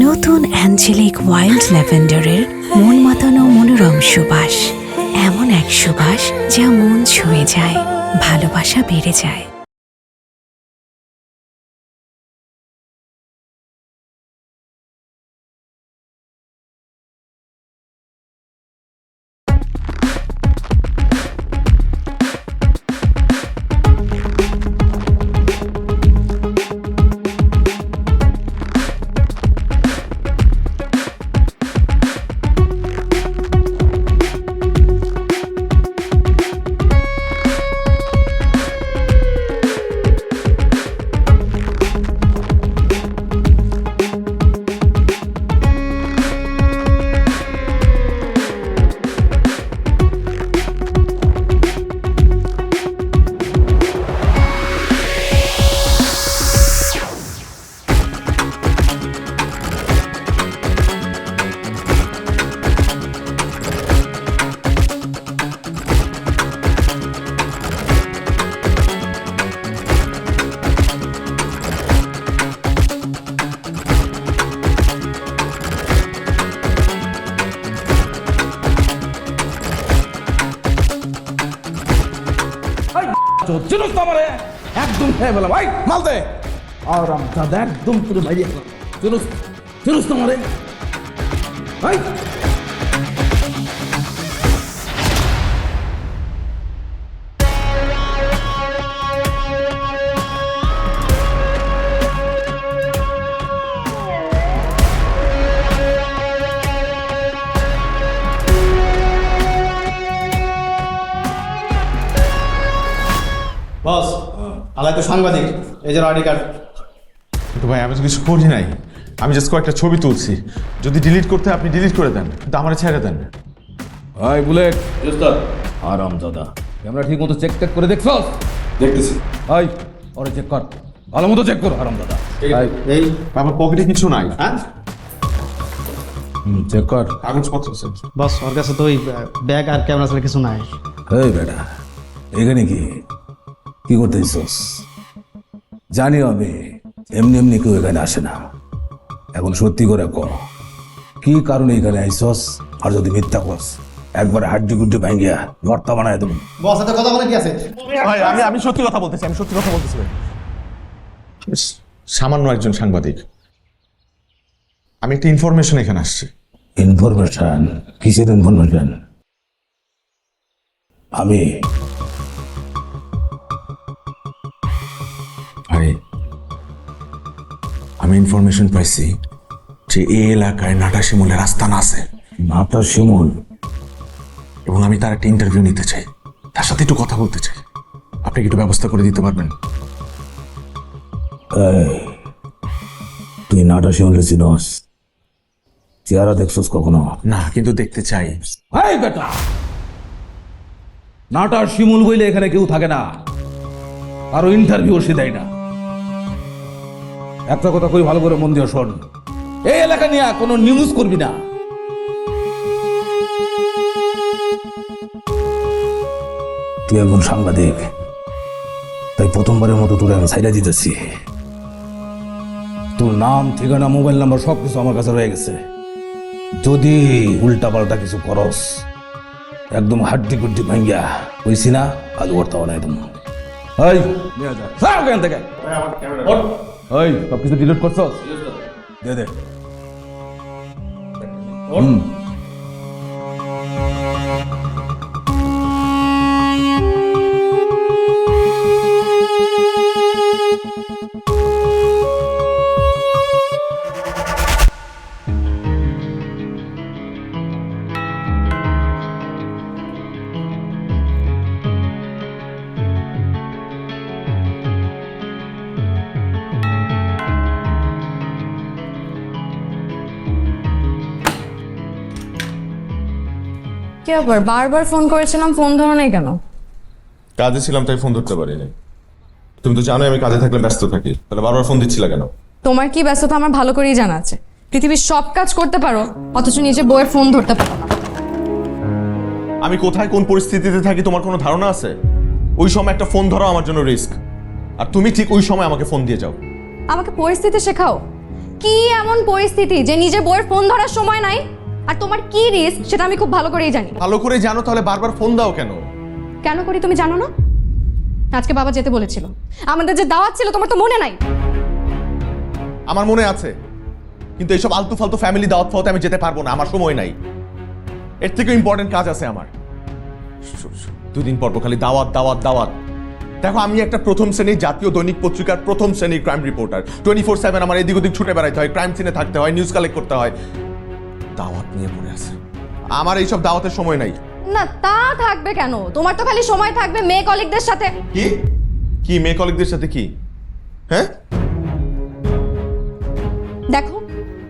নতুন অ্যাঞ্জেলিক ওয়াইল্ড ল্যাভেন্ডারের মন মাতানো মনোরম সুবাস, এমন এক সুবাস যা মন ছুঁয়ে যায়, ভালোবাসা বেড়ে যায়। চিনুস তো আমারে একদম খেয়ে ফেলাম। ভাই মাল দে। আর দাদা একদম পুরো ভাই চিনুস চিনুস তো আমারে। ভাই বস, আলাই তো সাংবাদিক, এই যে আইডি কার্ড। কিন্তু ভাই আমি তো কিছু করি নাই, আমি জাস্ট কয়েকটা ছবি তুলছি। যদি ডিলিট করতে হয় আপনি ডিলিট করে দেন, কিন্তু আমার ছেড়ে দেন। ভাই বুলেট আরাম দাদা ক্যামেরা ঠিক মতো চেক টেক করে দেখছস? দেখতেছি। ভাই ওরে চেক কর, ভালো মতো চেক কর আরাম দাদা। এই আমার পকেটে কিছু নাই। হ্যাঁ চেক কর কাগজপত্র আছে। বস, ওর কাছে তো ওই ব্যাগ আর ক্যামেরা ছাড়া কিছু নাই। এই বেটা, এখানে কি করতে এসছস? জানি আমি এমনি এমনি কেউ এখানে আসে না। এখন সত্যি করে কর, কি কারণে এখানে আইসস? আর যদি মিথ্যা করস একবারে হাড্ডি গুড্ডি ভাঙ্গিয়া ভর্তা বানায় দেবো। বস, এত কথা বলে কি আছে? ভাই আমি সত্যি কথা বলতেছি, আমি সত্যি কথা বলতেছি ভাই। সামান্য একজন সাংবাদিক, আমি একটা ইনফরমেশন এখানে আসছি। ইনফরমেশন? কিসের ইনফরমেশন? আমি ভাই আমি ইনফরমেশন পাইছি যে এই এলাকায় নাটা শিমুলের আস্তানা আছে। নাটা শিমুল? এবং আমি তার একটা ইন্টারভিউ নিতে চাই, তার সাথে একটু কথা বলতে চাই। আপনি কি একটু ব্যবস্থা করে দিতে পারবেন? তুই নাটা শিমুলের চিনস? চেহারা দেখছস কখনো? না, কিন্তু দেখতে চাই। ভাই বেটা, নাটার শিমুল বইলে এখানে কেউ থাকে না, কারো ইন্টারভিউ সে দেয় না। একটা কথা কই, ভালো করে মন দিয়ে শোন, এই এলাকা নিয়ে কোনো নিউজ করবি না। তুই একজন সাংবাদিক, তাই প্রথমবারের মতো তোর আমি সাইডা দিতেছি। তোর নাম, ঠিকানা, মোবাইল নাম্বার সবকিছু আমার কাছে রয়ে গেছে। যদি উল্টা পাল্টা কিছু করস একদম হাড্ডি গুড্ডি ভাঙ্গিয়া কইছি না, আলু ভর্তা বানাই দেবো। এই সব এখান থেকে ওই সবকিছু ডিলিট করছস? দে দে। কি আবার বারবার ফোন করেছিলাম, ফোন ধরো নাই কেন? কাজে ছিলাম তাই ফোন ধরতে পারিনি। তুমি তো জানোই আমি কাজে থাকলে ব্যস্ত থাকি, তাহলে বারবার ফোন দিচ্ছিলা কেন? তোমার কি ব্যস্ততা আমার ভালো করেই জানা আছে। পৃথিবীর সব কাজ করতে পারো, অথচ নিজের বউয়ের ফোন ধরতে পারো না। আমি কোথায় কোন পরিস্থিতিতে থাকি তোমার কোনো ধারণা আছে? ওই সময় একটা ফোন ধরা আমার জন্য রিস্ক, আর তুমি ঠিক ওই সময় আমাকে ফোন দিয়ে যাও। আমাকে পরিস্থিতি শেখাও। কি এমন পরিস্থিতি যে নিজের বউয়ের ফোন ধরার সময় নাই? আর তোমার কি রিস্ক সেটা আমি খুব ভালো করেই জানি। ভালো করে জানো, তাহলে বারবার ফোন দাও কেন? কেন করি তুমি জানো না? আজকে বাবা যেতে বলেছিল, আমাদের যে দাওয়াত ছিল তোমার তো মনে নাই? আমার মনে আছে, কিন্তু এইসব আলতু ফালতু ফ্যামিলি দাওয়াত ফাওয়াতে আমি যেতে পারবো না, আমার সময় নাই। এর থেকে ইম্পর্টেন্ট কাজ আছে আমার। দুদিন পর খালি দাওয়াত দাওয়াত দাওয়াত। দেখো, আমি একটা প্রথম শ্রেণীর জাতীয় দৈনিক পত্রিকার প্রথম শ্রেণীর ক্রাইম রিপোর্টার। 24/7 আমার এদিক ওদিক ছুটে বেড়াইতে হয়, ক্রাইম সিনে থাকতে হয়, নিউজ কালেক্ট করতে হয়। দাওয়াত নিয়ে পড়ে আছে, আমার এইসব দাওয়াতের সময় নাই। না তা থাকবে কেন? তোমার তো খালি সময় থাকবে মেয়ে কলিগদের সাথে। কি কি মেয়ে কলিগদের সাথে কি? হ্যাঁ, দেখো,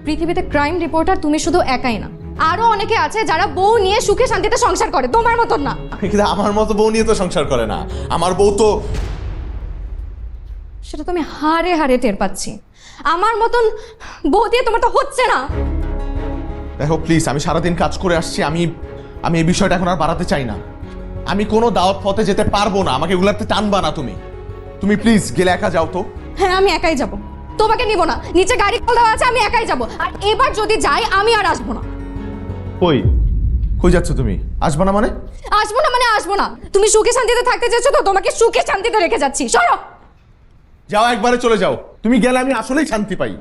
পৃথিবীতে ক্রাইম রিপোর্টার তুমি শুধু একাই না, আরো অনেকে আছে যারা বউ নিয়ে সুখে শান্তিতে সংসার করে, তোমার মতন না। কিন্তু আমার মতো বউ নিয়ে তো সংসার করে না। আমার বউ তো, সেটা তো আমি হারে হারে টের পাচ্ছি। আমার মতন বউ দিয়ে তোমার তো হচ্ছে না। দেখো প্লিজ, আমি সারাদিন কাজ করে আসছি, আমি এই বিষয়টা এখন আর বাড়াতে চাই না। আমি কোনো দাওয়াত পথে যেতে পারবো না, আমাকে এগুলাতে টানবা না তুমি প্লিজ গেলে একা যাও তো। হ্যাঁ, আমি একাই যাব, তোমাকে নিব না। নিচে গাড়ি কল দেওয়া আছে, আমি একাই যাব। আর এবার যদি যাই আমি আর আসবো না। কই যাচ্ছ তুমি? আসবা না মানে? আসবো না মানে আসবো না। তুমি সুখে শান্তিতে থাকতে চাইছো তো, তোমাকে সুখে শান্তিতে রেখে যাচ্ছি। সরো। যাও, একবারে চলে যাও। তুমি গেলে আমি আসলেই শান্তি পাই।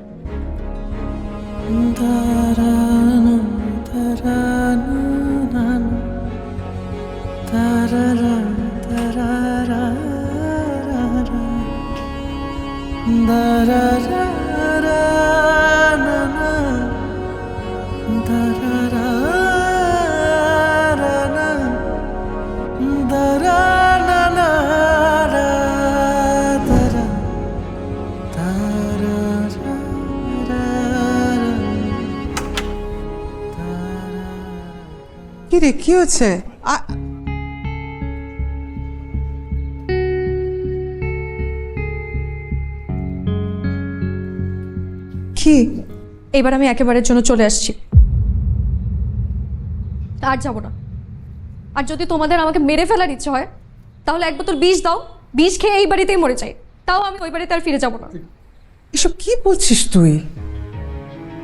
কি রে, কি হচ্ছে? কি? এবার আমি একেবারের জন্য চলে আসছি, আর যাব না। আর যদি তোমাদের আমাকে মেরে ফেলার ইচ্ছে হয় তাহলে এক বোতল বিষ দাও, বিষ খেয়ে এই বাড়িতেই মরে যাই, তাও আমি ওই বাড়িতে আর ফিরে যাব না। এসব কি বলছিস তুই?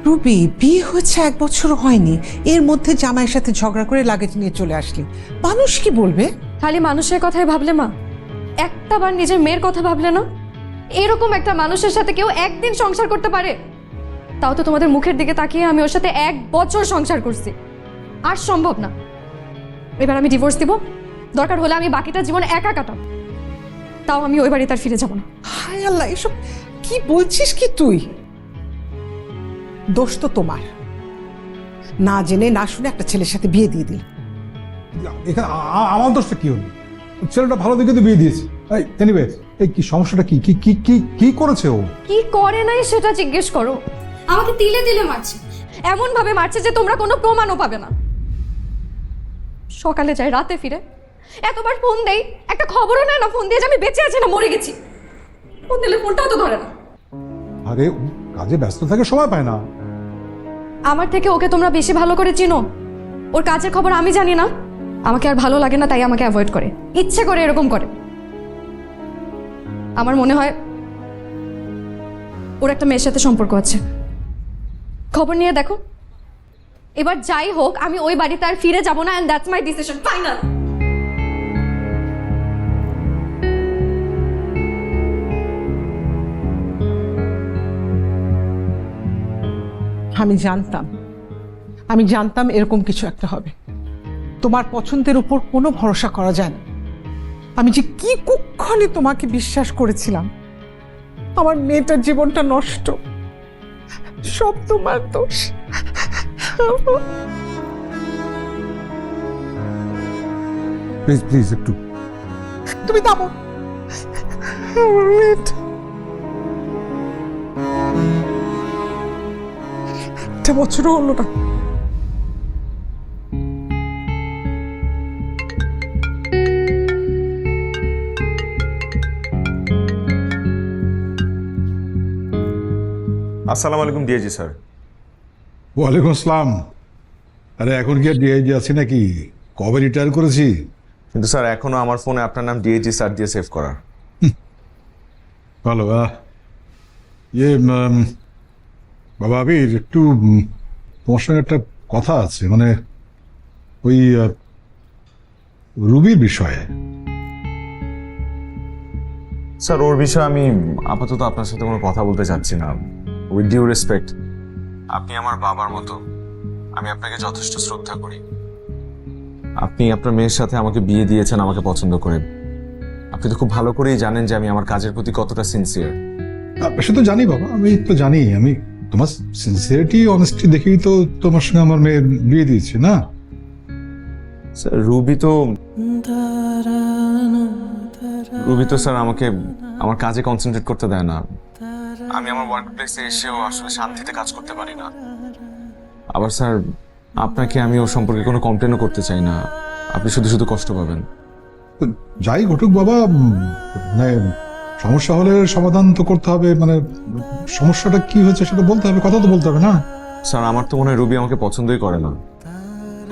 রুবি, বিয়ে হচ্ছে 1 বছর হয়নি, এর মধ্যে জামাইয়ের সাথে ঝগড়া করে লাগেজ নিয়ে চলে আসলি। মানুষ কি বলবে? খালি মানুষের কথাই ভাবলে মা, একটা বার নিজের মেয়ের কথা ভাবলে না? এরকম একটা মানুষের সাথে কেউ একদিন সংসার করতে পারে? তাও তো তোমাদের মুখের দিকে তাকিয়ে আমি ওর সাথে 1 বছর সংসার করছি। আর সম্ভব না। এবার আমি ডিভোর্স দিব, দরকার হলে আমি বাকিটা জীবন একা কাটাবো, তাও আমি ওই বাড়িতে আর ফিরে যাব না। হায় আল্লাহ, এসব কি বলছিস কি তুই? দোষ তো তোমার, না জেনে না শুনে একটা ছেলের সাথে বিয়ে দিয়ে দিল। এখানে আমার দোষটা কি হলো? ছেলেটা ভালো দেখে তো বিয়ে দিয়েছে। এনিওয়ে, এই কি সমস্যাটা? কি কি কি কি কি করেছে ও? কি করে নাই সেটা জিজ্ঞেস করো। আমাকে তিলে তিলে মারছে, এমন ভাবে মারছে যে তোমরা কোনো প্রমাণও পাবে না। সকালে যাই, রাতে ফিরে, এতবার ফোন দেই, একটা খবরও নেয় না ফোন দিয়ে যে আমি বেঁচে আছি না মরে গেছি। ফোন দিলে ফোনটাও তো ধরে না। আরে কাজে ব্যস্ত থাকে, সময় পায় না। আমার থেকে ওকে তোমরা বেশি ভালো করে চিনো। ওর কাজের খবর আমি জানি না, আমাকে আর ভালো লাগে না তাই আমাকে অ্যাভয়েড করে, ইচ্ছে করে এরকম করে। আমার মনে হয় ওর একটা মেয়ের সাথে সম্পর্ক আছে। খবর নিয়ে দেখো। এবার যাই হোক, আমি ওই বাড়িতে আর ফিরে যাব না, and that's my decision, final. আমি জানতাম এরকম কিছু একটা হবে। তোমার পছন্দের উপর কোনো ভরসা করা যায় না। আমি যে কি কুক্ষণে তোমাকে বিশ্বাস করেছিলাম। আমার মেয়েটার জীবনটা নষ্ট, সব তোমার দোষ। প্লিজ প্লিজ একটু তুমি থামো। আমার মেয়েটা একটা বছরও হলো না। আসসালামু আলাইকুম ডিআইজি স্যার। ওয়ালাইকুম আসসালাম। আরে এখন কি আর ডিআইজি আছি নাকি? কবে রিটায়ার করেছি। কিন্তু স্যার এখনো আমার ফোনে আপনার নাম ডিআইজি স্যার দিয়ে সেভ করা। ভালো। ইয়ে বাবা আবির একটু তোমার সঙ্গে একটা কথা আছে, মানে ওই রুবির বিষয়ে। স্যার ওর বিষয়ে আমি আপাতত আপনার সাথে কোনো কথা বলতে চাচ্ছি না। উইথ ডিউ রেসপেক্ট, আপনি আমার বাবার মতো, আমি আপনাকে যথেষ্ট শ্রদ্ধা করি। আপনি আপনার মেয়ের সাথে আমাকে বিয়ে দিয়েছেন আমাকে পছন্দ করে। আপনি তো খুব ভালো করেই জানেন যে আমি আমার কাজের প্রতি কতটা সিনসিয়ার। সে তো জানি বাবা, আমি তো জানি। আমি তোমার সিনসিয়ারিটি অনেস্টি দেখেই তো তোমার সঙ্গে আমার মেয়ের বিয়ে দিয়েছি না। স্যার রুবি তো স্যার আমাকে আমার কাজে কনসেন্ট্রেট করতে দেয় না। আমি আমার ওয়ার্ক প্লেসে এসেও আসলে শান্তিতে কাজ করতে পারি না। আবার স্যার আপনাকে আমি ওর সম্পর্কে কোনো কমপ্লেনও করতে চাই না, আপনি শুধু শুধু কষ্ট পাবেন। তো যাই ঘটুক বাবা, মানে সমস্যা হলে সমাধান তো করতে হবে। মানে সমস্যাটা কি হয়েছে সেটা বলতে হবে, কথা তো বলতে হবে না। স্যার আমার তো মনে হয় রুবি আমাকে পছন্দই করে না,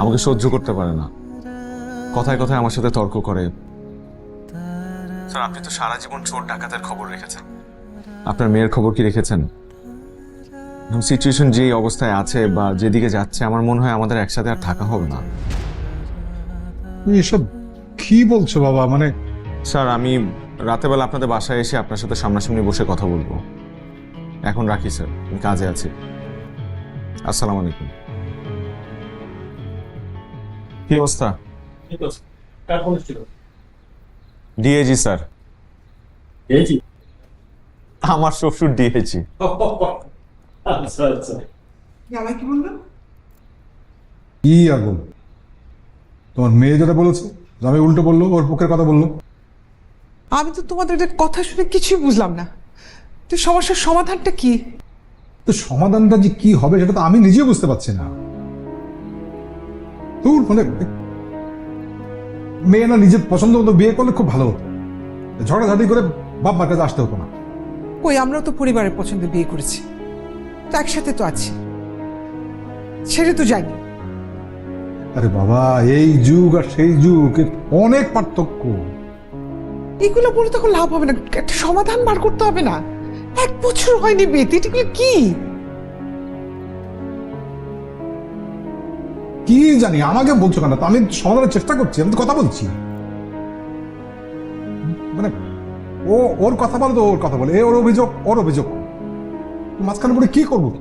আমাকে সহ্য করতে পারে না, কথায় কথায় আমার সাথে তর্ক করে। স্যার আপনি তো সারা জীবন চোর ডাকাতের খবর রেখেছেন, আপনার মেয়ের খবর কি রেখেছেন? সিচুয়েশন যে অবস্থায় আছে বা যেদিকে যাচ্ছে, আমার মনে হয় আমাদের একসাথে আর থাকা হবে না। তুমি এসব কি বলছো বাবা? মানে স্যার আমি রাতেবেলা আপনাদের বাসায় এসে আপনার সাথে সামনাসামনি বসে কথা বলবো। এখন রাখি স্যার, আমি কাজে আছি। আসসালামু আলাইকুম। কি অবস্থা? DAG sir. আমার শ্বশুর ডিএজি। কি আর বলবো, তোমার মেয়ে যেটা বলেছে আমি উল্টো বললো, ওর পক্ষের কথা বললো। আমি তো তোমাদের এটা কথা শুনে কিছুই বুঝলাম না। তো সমস্যার সমাধানটা কি? তো সমাধানটা যে কি হবে সেটা তো আমি নিজেও বুঝতে পারছি না। তোর মানে মেয়ে না নিজের পছন্দ মতো বিয়ে করলে খুব ভালো হতো, ঝগড়াঝাটি করে বাপ মার কাছে আসতে হতো না। কই, আমরাও তো পরিবারের পছন্দে বিয়ে করেছি, তো একসাথে তো আছি, ছেড়ে তো যাইনি। আরে বাবা, এই যুগ আর সেই যুগ অনেক পার্থক্য। এগুলো বলে তখন লাভ হবে না, একটা সমাধান বার করতে হবে না? 1 বছর হয়নি বিয়েতে, এগুলো কি? কি জানি, আমাকে বলছো কেন? তো আমি সমাধানের চেষ্টা করছি, আমি তো কথা বলছি। মানে ও ওর কথা বলে তো ওর কথা বলে, ওর অভিযোগ ওর অভিযোগ, মাঝখানে পড়ে কি করবো?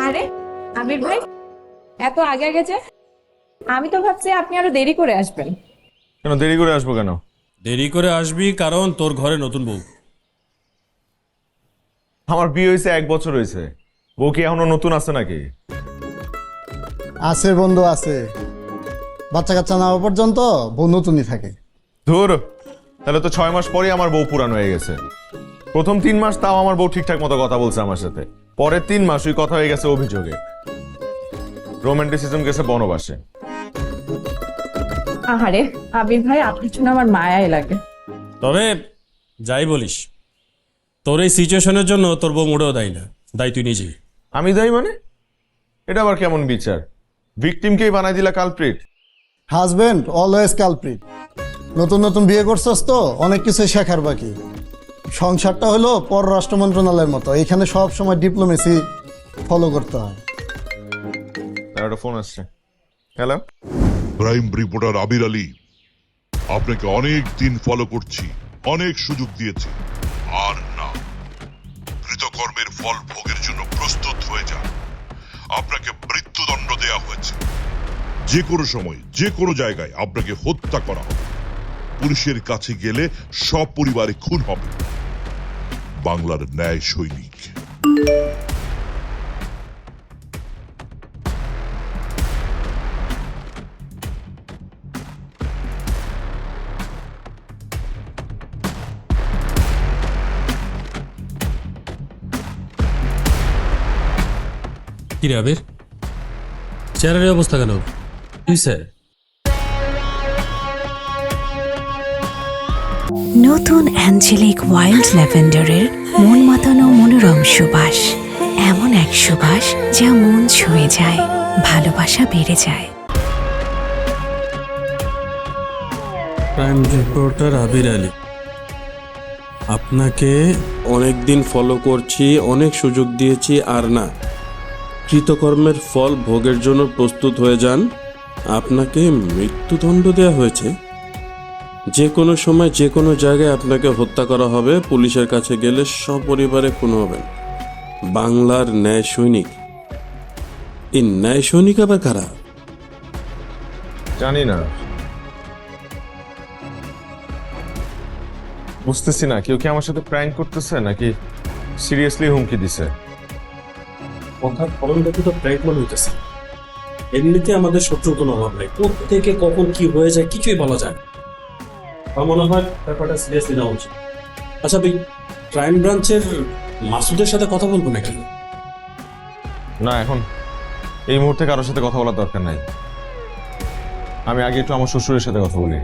আরে আবির ভাই, এত আগে আগে যে? আমি তো ভাবছি আপনি আরো দেরি করে আসবেন। কেন দেরি করে আসবো কেন? দেরি করে আসবি কারণ তোর ঘরে নতুন বউ। আমার বিয়ে হয়েছে 1 বছর হয়েছে, বউ কি এখনো নতুন আছে নাকি? আছে বন্ধু আছে, বাচ্চা কাচ্চা না হওয়া পর্যন্ত বউ নতুনই থাকে। ধুর, তাহলে তো 6 মাস পরেই আমার বউ পুরান হয়ে গেছে। প্রথম 3 মাস তাও আমার বউ ঠিকঠাক মতো কথা বলছে আমার সাথে, পরের 3 মাস ওই কথা হয়ে গেছে অভিযোগে, রোমান্টিসিজম গেছে বনবাসে। আহারে আবির ভাই, আপনার জন্য আমার মায়াই লাগে। তবে যাই বলিস, তোর এই সিচুয়েশনের জন্য তোর বউ মোটেও দায়ী না, দায়ী তুই নিজেই। আমি দায়ী মানে? এটা আবার কেমন বিচার? ভিকটিমকেই বানাই দিলা কালপ্রিট। Husband always culprit. নতুন নতুন বিয়ে করছস তো অনেক কিছু শেখার বাকি। সংসারটা হলো পররাষ্ট্র মন্ত্রণালয়ের মতো, এখানে সব সময় ডিপ্লোমেসি ফলো করতে হয়। একটা ফোন আসছে। হ্যালো, ক্রাইম রিপোর্টার আবির আলী, আপনাকে অনেক দিন ফলো করছি, অনেক সুযোগ দিয়েছি, আর না। কৃতকর্মের ফল ভোগের জন্য প্রস্তুত হয়ে যান। আপনাকে মৃত্যুদণ্ড দেয়া হয়েছে। যে কোনো সময় যে কোনো জায়গায় আপনাকে হত্যা করা হবে। পুলিশের কাছে গেলে সব পরিবারে খুন হবে। বাংলার ন্যায় সৈনিক। কি রে আবির, চেহারার এই অবস্থা কেন? কি স্যার? নতুন অ্যাঞ্জেলিক ওয়াইল্ড ল্যাভেন্ডারের মন মাতানো মনোরম সুবাস, এমন এক সুবাস যা মন ছুঁয়ে যায়, ভালোবাসা বেড়ে যায়। ক্রাইম রিপোর্টার আবির আলী, আপনাকে অনেক দিন ফলো করছি, অনেক সুযোগ দিয়েছি, আর না, কৃতকর্মের ফল ভোগের জন্য প্রস্তুত হয়ে যান। আপনাকে মৃত্যুদণ্ড দেওয়া হয়েছে। যে কোনো সময় যে কোনো জায়গায় আপনাকে হত্যা করা হবে। পুলিশের কাছে গেলে সপরিবারে খুন হবেন। বাংলার ন্যায় সৈনিক, এই ন্যায় সৈনিক আবার কারা? জানি না, বুঝতেছি না কেউ কি আমার সাথে প্র্যাঙ্ক করতেছে নাকি সিরিয়াসলি হুমকি দিছে। কথার ফলন দেখে তো প্র্যাঙ্ক মনে হইতেছে। এমনিতে আমাদের শত্রুর কোনো অভাব নেই, কোত্থেকে কখন কি হয়ে যায় কিছুই বলা যায় না। আমার মনে হয় ব্যাপারটা সিরিয়াসলি নেওয়া উচিত। আচ্ছা ভাই, ক্রাইম ব্রাঞ্চের মাসুদের সাথে কথা বলবো নাকি? না, এখন এই মুহূর্তে কারোর সাথে কথা বলার দরকার নাই। আমি আগে একটু আমার শ্বশুরের সাথে কথা বলি।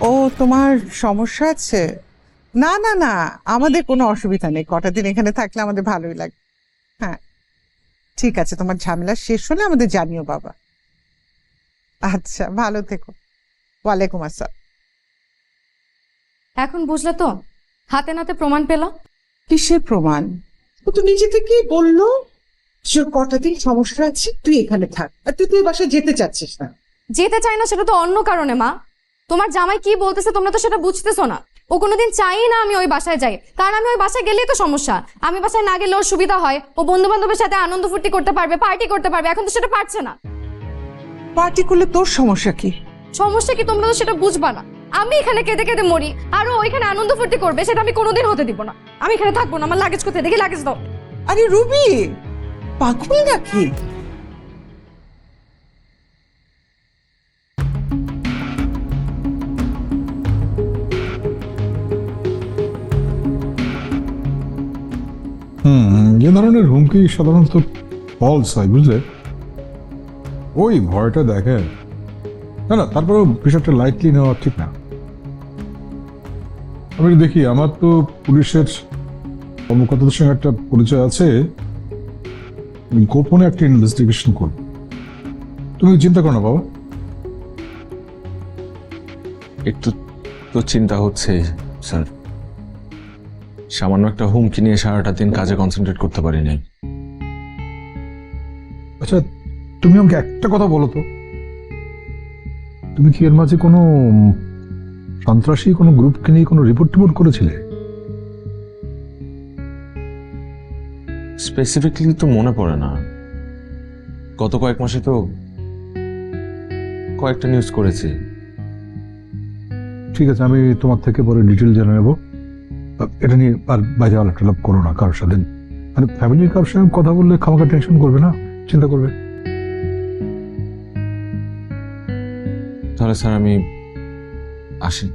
ও, তোমার সমস্যা আছে? না না না, আমাদের কোনো অসুবিধা নেই, কটা দিন এখানে থাকলে আমাদের ভালোই লাগে। হ্যাঁ ঠিক আছে, তোমার ঝামেলা শেষ হলে আমাদের জানিও বাবা। আচ্ছা, ভালো থেকো। ওয়ালাইকুম আসসালাম। এখন বুঝলে তো, হাতে নাতে প্রমাণ পেল। কিসের প্রমাণ? ও তো নিজে থেকেই বললো যে কটা দিন সমস্যা আছে, তুই এখানে থাক, আর তুই বাসায় যেতে চাচ্ছিস না। যেতে চাই না সেটা তো অন্য কারণে মা। তোমার জামাই কি বলতেছে তোমরা তো সেটা বুঝতেছো না। ও কোনোদিন চাই না আমি ওই বাসায় যাই, কারণ আমি ওই বাসায় গেলেই তো সমস্যা। আমি বাসায় না গেলে ওর সুবিধা হয়, ও বন্ধু বান্ধবের সাথে আনন্দ ফুর্তি করতে পারবে, পার্টি করতে পারবে। এখন তো সেটা পারছে না। পার্টি করলে তোর সমস্যা কি? সমস্যা কি তোমরা তো সেটা বুঝবা না। আমি এখানে কেঁদে কেঁদে মরি, আর ও ওইখানে আনন্দ ফুর্তি করবে, সেটা আমি কোনোদিন হতে দিব না। আমি এখানে থাকবো না। আমার লাগেজ কোথায় দেখি, লাগেজ দাও। আরে রুবি, পাগল নাকি? এ ধরনের হুমকি সাধারণত ফলস হয়, বুঝলে? ওই ভয়টা দেখে না, না, তারপরেও বিষয়টা লাইটলি নেওয়া ঠিক না। আমি দেখি, আমার তো পুলিশের কর্মকর্তাদের সঙ্গে একটা পরিচয় আছে, গোপনে একটা ইনভেস্টিগেশন করব। তুমি চিন্তা করো না বাবা। একটু তো চিন্তা হচ্ছে স্যার, সামান্য একটা হুমকি নিয়ে সারাটা দিন কাজে কনসেন্ট্রেট করতে পারি নাই। আচ্ছা, তুমি আমাকে একটা কথা বলো তো, তুমি কি এর মাঝে কোনো সন্ত্রাসী কোনো গ্রুপকে নিয়ে কোনো রিপোর্ট করেছিলে? স্পেসিফিকলি তো মনে পড়ে না। গত কয়েক মাসে তো কয়েকটা নিউজ করেছি। ঠিক আছে, আমি তোমার থেকে পরে ডিটেল জেনে নেবো। এটা নিয়ে আর বাইরে আলাপ করো না কারোর সাথে। মানে ফ্যামিলির কারোর সঙ্গে কথা বললে খামাখা টেনশন করবে না, চিন্তা করবে। তাহলে স্যার আমি আসি।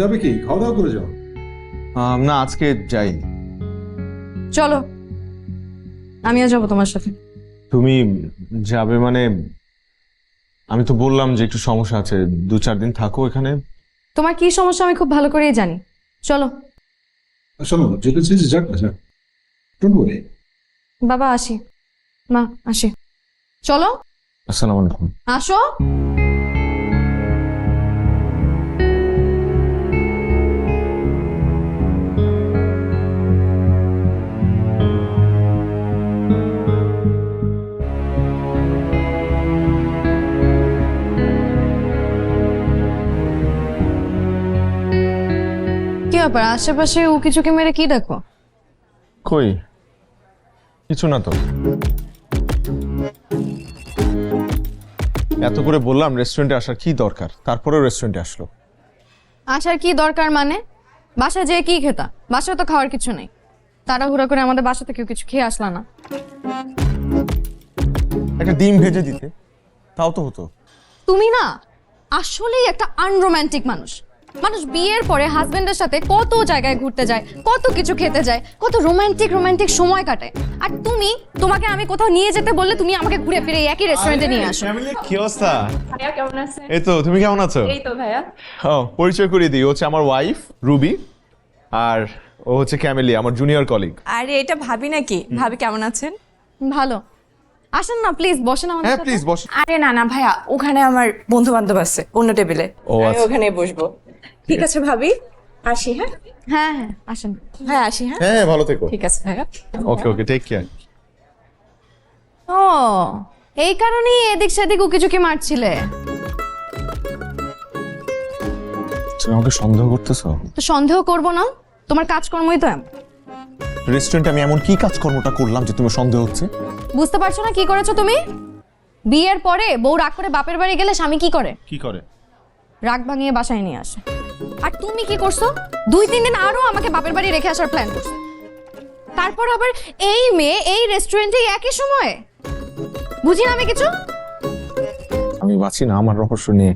যাবে কি, খাওয়া দাওয়া করে যাও? না, আজকে যাই। চলো, আমিও যাবো তোমার সাথে। তুমি যাবে মানে? আমি তো বললাম যে একটু সমস্যা আছে, 2-4 দিন থাকো এখানে, তোমার কি সমস্যা আমি খুব ভালো করেই জানি। চলো শোনো, যেটা চেয়েছি যাক না, যাক। Don't worry. বাবা আসি, মা আসি, চলো আসসালামু আলাইকুম। আসো। কি ব্যাপার, আশেপাশে উকিঝুঁকি মেরে কি দেখো? কই কিছু না তো। এত করে বললাম রেস্টুরেন্টে আসার কি দরকার, তারপরেও রেস্টুরেন্টে আসলো। আসার কি দরকার মানে? বাসায় যেয়ে কি খেতা? বাসায় তো খাওয়ার কিছু নেই। তাড়াহুড়া করে আমাদের বাসা থেকে কিছু খেয়ে আসলা না। একটা ডিম ভেজে দিতে তাও তো হতো। তুমি না আসলেই একটা আনরোম্যান্টিক মানুষ। মানুষ বিয়ের পরে হাজবেন্ডের সাথে কত জায়গায় ঘুরতে যায়, কত কিছু খেতে যায়, কত রোমান্টিক সময় কাটায়। আর তোমাকে আমি কোথাও নিয়ে যেতে বললে তুমি আমাকে ঘুরে ফিরে একই রেস্টুরেন্টে নিয়ে আসো। কি অবস্থা? ভাইয়া কেমন আছেন? এই তো, তুমি কেমন আছো? এই তো ভাইয়া। ও, পরিচয় করিয়ে দিই, ও হচ্ছে আমার ওয়াইফ রুবি, আর ও হচ্ছে ক্যামেলি, আমার জুনিয়র কলিগ। আরে এটা ভাবি নাকি? ভাবি কেমন আছেন? ভালো। আসেন না প্লিজ, বসেন আমাদের হ্যাঁ সাথে। প্লিজ বস। আরে না না ভাইয়া, ওখানে আমার বন্ধু বান্ধব আছে অন্য টেবিলে, ও, আমি আচ্ছা। ওখানে বসবো। ঠিক আছে ভাবি, আসি। হ্যাঁ হ্যাঁ হ্যাঁ আসেন। হ্যাঁ আসি। হ্যাঁ হ্যাঁ ভালো থেকো। ঠিক আছে ভাইয়া। ওকে ওকে, টেক কেয়ার। ও, এই কারণেই এদিক সেদিক উকিঝুঁকি মারছিলে। তুমি আমাকে সন্দেহ করতেছো? তো সন্দেহ করবো না, তোমার কাজকর্মই তো এমন। রেস্টুরেন্টে আমি এমন কি কাজকর্মটা করলাম যে তুমি সন্দেহ হচ্ছে? বুঝতে পারছো না কি করেছো তুমি? বিয়ের পরে বউ রাগ করে বাপের বাড়ি গেলে স্বামী কি করে? কি করে? রাগ ভাঙিয়ে বাসায় নিয়ে আসে। আর তুমি কি করছো? 2-3 দিন আরো আমাকে বাপের বাড়ি রেখে আসার প্ল্যান করছো। তারপর আবার এই মেয়ে এই রেস্টুরেন্টে একই সময়ে। বুঝি না আমি কিছু। আমি বাঁচি না আমার রহস্য নিয়ে।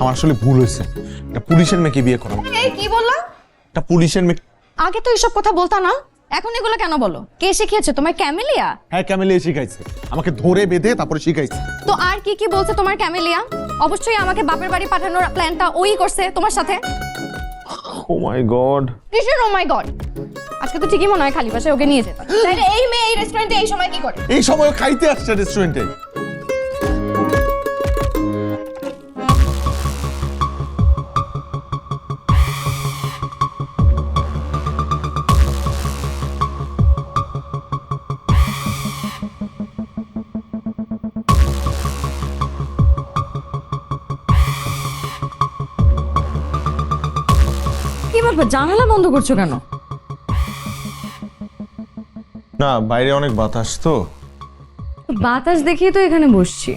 আমার আসলে ভুল হয়েছে, একটা পুলিশের মেয়েকে বিয়ে করা। এই কি বললা? একটা পুলিশের মেয়ে। আগে তো এইসব কথা বলতা না, এখন এগুলো কেন বলো? কে শিখিয়েছে তোমার? ক্যামেলিয়া? হ্যাঁ ক্যামেলিয়া শিখাইছে, আমাকে ধরে বেঁধে তারপরে শিখাইছে। তো আর কি কি বলছে তোমার ক্যামেলিয়া? অবশ্যই আমাকে বাপের বাড়ি পাঠানোর প্ল্যানটা ওই করছে তোমার সাথে। ও মাই গড। কিসের ও মাই গড? আজকে তো ঠিকই মনে হয় খালি পাশে ওকে নিয়ে যেতে। তাহলে এই মেয়ে এই রেস্টুরেন্টে এই সময় কি করে? এই সময় খাইতে আসছে রেস্টুরেন্টে। কি ব্যাপার, জানালা বন্ধ করছো কেন? না বাইরে অনেক বাতাস তো। বাতাস দেখিয়ে তো এখানে বসছি।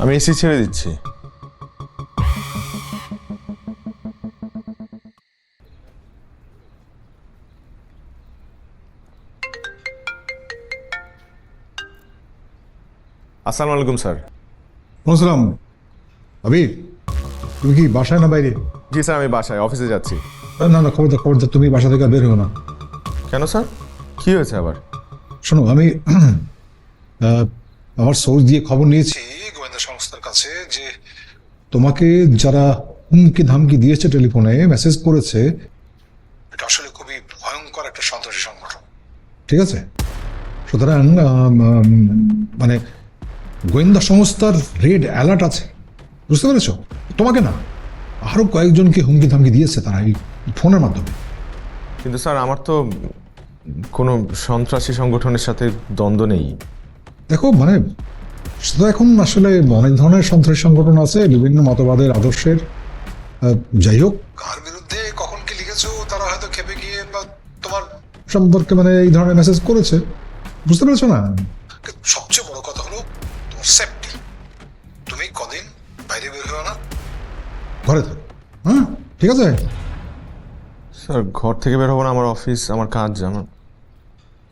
আমি এসি ছেড়ে দিচ্ছি। আসসালামু আলাইকুম স্যার। আসসালাম। আবির, তুমি কি বাসায় না বাইরে? জি স্যার, আমি বাসায়, অফিসে যাচ্ছি। না না, খবরদার তুমি বাসা থেকে বের হও না। কেন স্যার, কি হয়েছে আবার? শোনো, আমি আমার সোর্স দিয়ে খবর নিয়েছি গোয়েন্দা সংস্থার কাছে যে তোমাকে যারা হুমকি ধামকি দিয়েছে, টেলিফোনে মেসেজ করেছে, এটা আসলে খুবই ভয়ঙ্কর একটা সন্ত্রাসী সংগঠন। ঠিক আছে? সুতরাং মানে গোয়েন্দা সংস্থার রেড অ্যালার্ট আছে, বুঝতে পেরেছ? তোমাকে না, আরো কয়েকজনকে হুমকি ধামকি দিয়েছে তারা এই ফোনের মাধ্যমে। কিন্তু স্যার আমার তো কোনো সন্ত্রাসী সংগঠনের সাথে দ্বন্দ্ব নেই। দেখো, মানে সেটা এখন আসলে অনেক ধরনের সন্ত্রাসী সংগঠন আছে, বিভিন্ন মতবাদের, আদর্শের। যাই হোক, কার বিরুদ্ধে কখন কি লিখেছো তারা হয়তো খেপে গিয়ে বা তোমার সম্পর্কে মানে এই ধরনের মেসেজ করেছে, বুঝতে পেরেছো না? সবচেয়ে বড় কথা হলো তোমার সেফটি। তুমি কদিন বাইরে বের হও না, ঘরে থাকো। হ্যাঁ ঠিক আছে? স্যার ঘর থেকে বের হবো না, আমার অফিস, আমার কাজ। আমার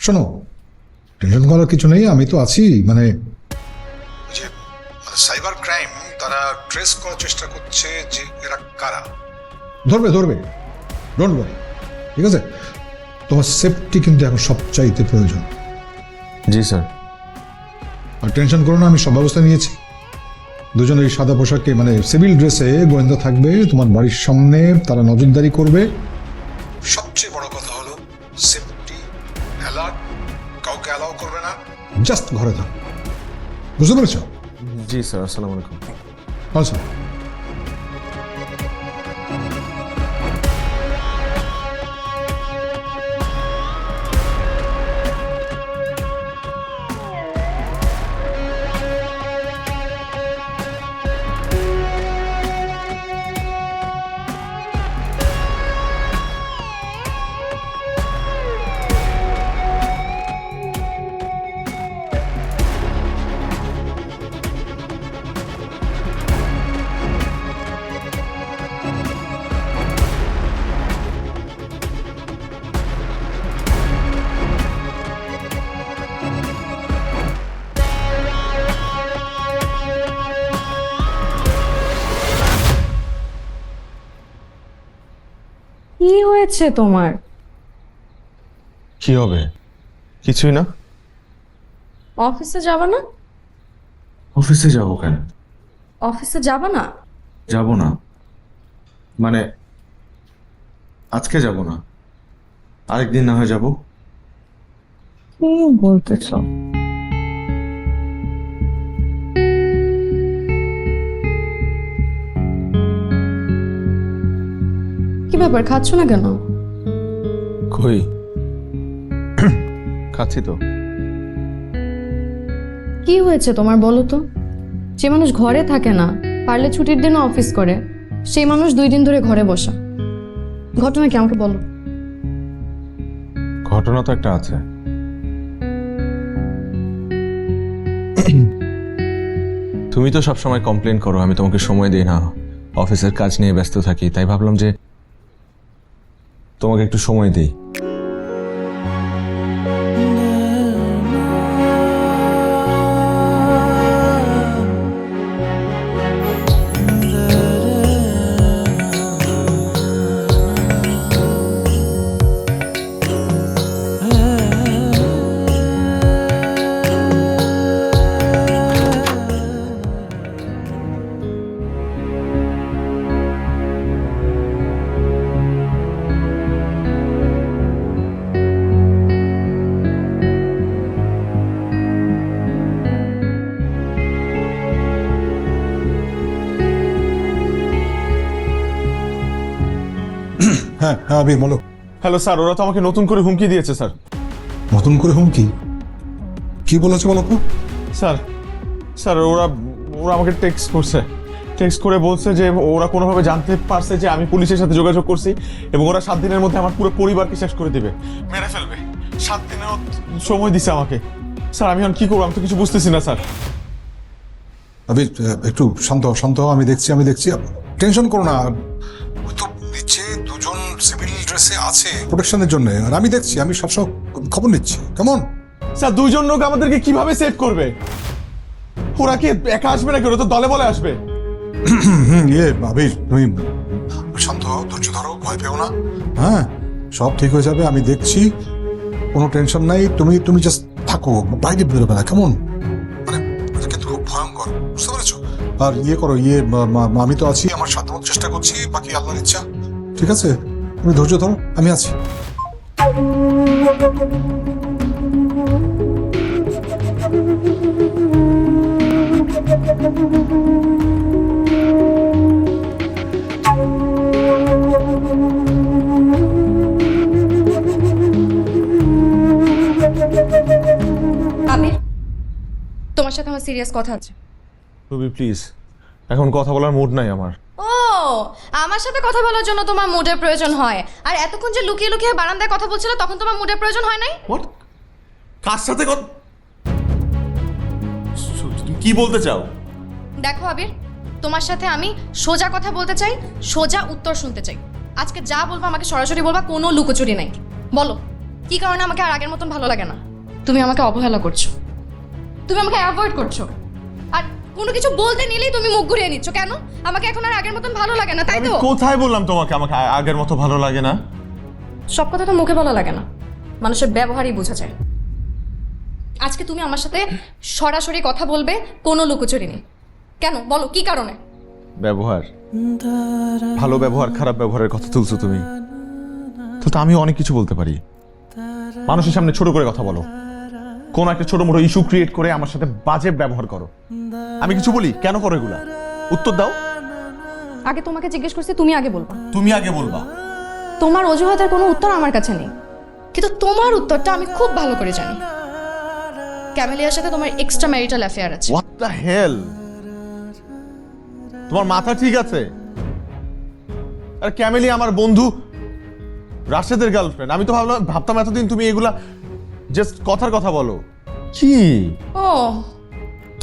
শোনো, টেনশন করার কিছু নেই, আমি তো আছি। মানে সাইবার ক্রাইম তারা ট্রেস করার চেষ্টা করছে যে এরা কারা। ধরবে, ডোন্ট ওয়ারি। ঠিক আছে? তোমার সেফটি কিন্তু এখন সবচাইতে প্রয়োজন। জি স্যার। আর টেনশন করো না, আমি সব ব্যবস্থা নিয়েছি। দুজন এই সাদা পোশাকে মানে সিভিল ড্রেসে গোয়েন্দা থাকবে তোমার বাড়ির সামনে, তারা নজরদারি করবে। সবচেয়ে বড় কথা হলো সেফটি অ্যালার্ট, কাউকে অ্যালাউ করবে না, জাস্ট ঘরে থাক। বুঝতে পেরেছ? জি স্যার, আসসালামু আলাইকুম। আচ্ছা, কি হয়েছে তোমার? কি হবে? কিছুই না। অফিসে যাবা না? অফিসে যাবো কেন? অফিসে যাবা না? যাব না মানে আজকে যাব না, আরেকদিন না হয় যাব। কি বলতেছ? কি ব্যাপার, খাচ্ছ না কেন? কই খাচ্ছি তো। কি হয়েছে তোমার বলো তো? যে মানুষ ঘরে থাকে না, পারলে ছুটির দিনও অফিস করে, সেই মানুষ 2 দিন ধরে ঘরে বসা। ঘটনা কি আমাকে বলো। ঘটনা তো একটা আছে। তুমি তো সবসময় কমপ্লেন করো আমি তোমাকে সময় দিই না, অফিসের কাজ নিয়ে ব্যস্ত থাকি, তাই ভাবলাম যে তোমাকে একটু সময় দিই। হ্যাঁ হ্যাঁ আবির বলো। হ্যালো স্যার, ওরা তো আমাকে নতুন করে হুমকি দিয়েছে স্যার। নতুন করে হুমকি? কি বলেছে বলো তো? স্যার স্যার ওরা ওরা আমাকে টেক্সট করছে, টেক্সট করে বলছে যে ওরা কোনোভাবে জানতে পারছে যে আমি পুলিশের সাথে যোগাযোগ করছি এবং ওরা 7 দিনের মধ্যে আমার পুরো পরিবারকে শেষ করে দিবে, মেরে ফেলবে। 7 দিনের সময় দিছে আমাকে। স্যার আমি এখন কি করবো, আমি তো কিছু বুঝতেছি না স্যার। আবির একটু শান্ত হও, শান্ত হও, আমি দেখছি। টেনশন করো না, ওই তো নিচে দুজন সিভিল ড্রেসে আছে প্রোটেকশনের জন্য, আর আমি দেখছি, আমি সবসময় খবর নিচ্ছি। কেমন? স্যার 2 জন লোক আমাদেরকে কিভাবে সেভ করবে? ওরা কি একা আসবে নাকি? ওরা তো দলে বলে আসবে। আবির তুমি শান্ত হও, ধৈর্য ধরো, ভয় পেও না। হ্যাঁ সব ঠিক হয়ে যাবে, আমি দেখছি, কোনো টেনশন নাই। তুমি জাস্ট থাকো, বাইরে বেরোবে না, কেমন? মানে এটা কিন্তু খুব ভয়ঙ্কর, বুঝতে পেরেছো? আর করো আমি তো আছি, আমার সাধ্যমতো চেষ্টা করছি, বাকি আল্লাহর ইচ্ছা। ঠিক আছে, তুমি ধৈর্য ধরো, আমি আছি। আবির, তোমার সাথে আমার সিরিয়াস কথা আছে। রবি প্লিজ, এখন কথা বলার মুড নাই আমার। ও, আমার সাথে কথা বলার জন্য তোমার মুডের প্রয়োজন হয়, আর এতক্ষণ যে লুকিয়ে লুকিয়ে বারান্দায় কথা বলছিল তখন তোমার মুডের প্রয়োজন হয় নাই? হোয়াট? কার সাথে কথা? তুমি কি বলতে চাও? দেখো আবির, তোমার সাথে আমি সোজা কথা বলতে চাই, সোজা উত্তর শুনতে চাই। আজকে যা বলবো আমাকে সরাসরি বলবা, কোনো লুকোচুরি নাই। বলো কি কারণে আমাকে আর আগের মতন ভালো লাগে না? তুমি আমাকে অবহেলা করছো, তুমি আমাকে অ্যাভয়েড করছো, আর কোনো কিছু বলতে নিলেই তুমি মুখ ঘুরিয়ে নিচ্ছ। কেন? আমাকে এখন আর আগের মতন ভালো লাগে না, তাই আমি তো? কোথায় বললাম তোমাকে আমাকে আগের মতো ভালো লাগে না? সব কথা তো মুখে বলা লাগে না, মানুষের ব্যবহারই বোঝা যায়। আজকে তুমি আমার সাথে সরাসরি কথা বলবে, কোনো লুকোচুরি নেই। কেন বলো, কি কারণে? ব্যবহার, ভালো ব্যবহার খারাপ ব্যবহারের কথা তুলছো তুমি, তো আমি অনেক কিছু বলতে পারি। মানুষের সামনে ছোট করে কথা বলো, কোন একটা ছোট মোটো ইস্যু ক্রিয়েট করে আমার সাথে বাজে ব্যবহার করো। আমি কিছু বলি, কেন করো এগুলা? উত্তর দাও। আগে তোমাকে জিজ্ঞেস করছি, তুমি আগে বলবা। তুমি আগে বলবা। তোমার অজুহাতের কোনো উত্তর আমার কাছে নেই, কিন্তু তোমার উত্তরটা আমি খুব ভালো করে জানি। ক্যামেলিয়ার সাথে তোমার এক্সট্রা ম্যারিটাল অ্যাফেয়ার আছে। What the hell? তোমার মাথা ঠিক আছে? আর ক্যামেলিয়া আমার বন্ধু রাশেদের গার্লফ্রেন্ড। আমি তো ভাবতাম এতদিন তুমি এগুলা জাস্ট কথার কথা বলো। কি? ও,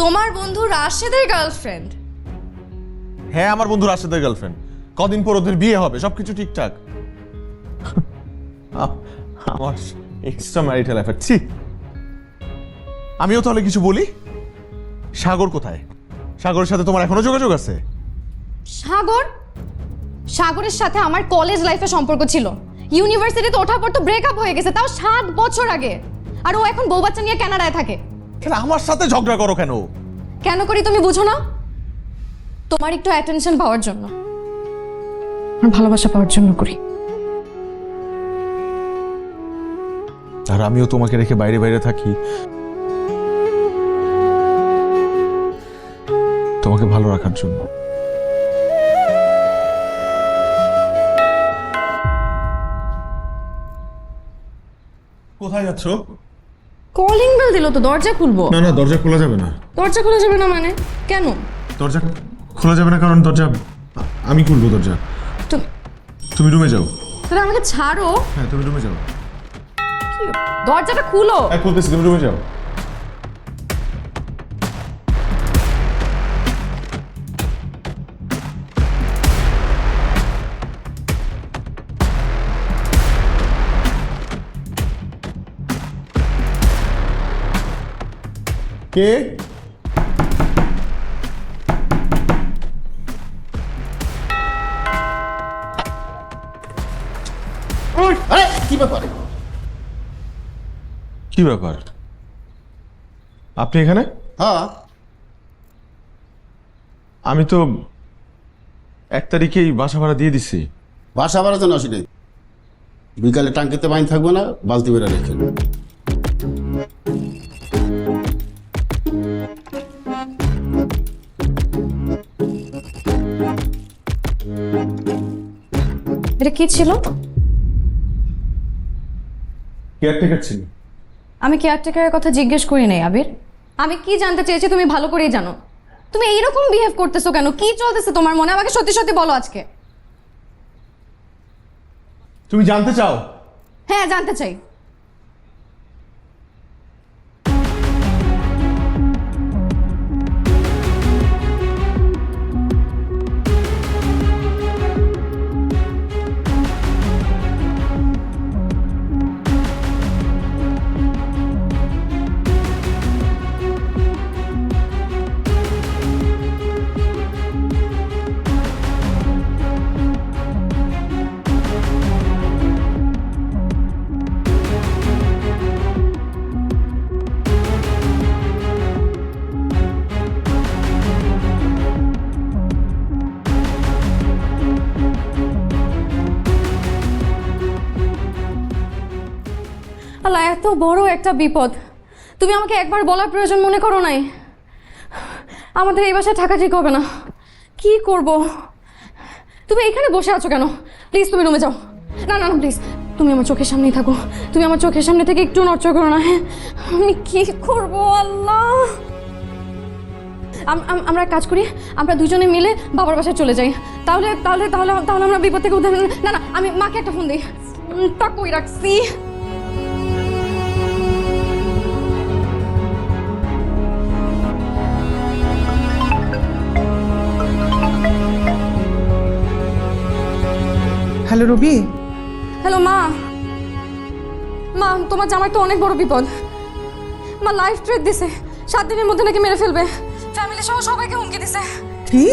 তোমার বন্ধু রাশেদের গার্লফ্রেন্ড? হ্যাঁ, আমার বন্ধু রাশেদের গার্লফ্রেন্ড। কদিন পর ওদের বিয়ে হবে, সবকিছু ঠিকঠাক। আমার এক্সট্রা ম্যারিটাল অ্যাফেয়ার। ছি, আমিও তাহলে কিছু বলি। সাগর কোথায়? সাগরের সাথে তোমার এখনো যোগাযোগ আছে? সাগর? সাগরের সাথে আমার কলেজ লাইফে সম্পর্ক ছিল। ইউনিভার্সিটিতে ওঠার পর তো ব্রেকআপ হয়ে গেছে, তাও 7 বছর আগে। আর ও এখন বউ বাচ্চা নিয়ে কানাডায় থাকে। কেন আমার সাথে ঝগড়া করো কেন? কেন করি তুমি বুঝো না? তোমার একটু অ্যাটেনশন পাওয়ার জন্য, আর ভালোবাসা পাওয়ার জন্য করি। আর আমিও তোমাকে রেখে বাইরে বাইরে থাকি তোমাকে ভালো রাখার জন্য। কোথায় যাচ্ছ? কলিং বেল দিল তো, দরজা খুলবো। না না, দরজা খোলা যাবে না। দরজা খোলা যাবে না মানে? কেন? দরজা খোলা যাবে না কারণ দরজা আমি খুলবো। দরজা তুমি রুমে যাও। তাহলে আমাকে ছাড়ো। হ্যাঁ, তুমি রুমে যাও। দরজাটা খুলো। হ্যাঁ, খুলতেছি, তুমি রুমে যাও। কে? আরে কি ব্যাপার? কি ব্যাপার? আপনি এখানে? হ্যাঁ, আমি তো 1 তারিখেই বাসা ভাড়া দিয়ে দিছি। বাসা ভাড়া যেন আসি নাই। বিকালে টাঙ্কিতে বাইন থাকবো না, বালতি বেড়া রেখে। এটা কি ছিল? কেয়ারটেকার ছিল। আমি কেয়ারটেকারের কথা জিজ্ঞেস করি নাই আবির। আমি কি জানতে চেয়েছি তুমি ভালো করেই জানো। তুমি এইরকম বিহেভ করতেছো কেন? কি চলতেছে তোমার মনে? আমাকে সত্যি সত্যি বলো আজকে। তুমি জানতে চাও? হ্যাঁ, জানতে চাই। আল্লাহ, এত বড় একটা বিপদ তুমি আমাকে একবার বলার প্রয়োজন মনে করো নাই? আমাদের এই বাসায় থাকা ঠিক হবে না। কি করব? তুমি এখানে বসে আছো কেন? প্লিজ তুমি রুমে যাও। না না না, প্লিজ তুমি আমার চোখের সামনেই থাকো। তুমি আমার চোখের সামনে থেকে একটু নড়চড় করো না। হ্যাঁ, আমি কি করব আল্লাহ? আমরা এক কাজ করি, আমরা দুজনে মিলে বাবার বাসায় চলে যাই। তাহলে তাহলে তাহলে তাহলে আমরা বিপদ থেকে উদ্ধার। না না, আমি মাকে একটা ফোন দিই। তা কই রাখছি? হ্যালো রবি। হ্যালো মা। মা, তোমার জামাই তো অনেক বড় বিপদ। মা লাইফ থ্রেট দিছে, 7 দিনের মধ্যে নাকি মেরে ফেলবে। ফ্যামিলি সহ সবাইকে হুমকি দিছে। কি?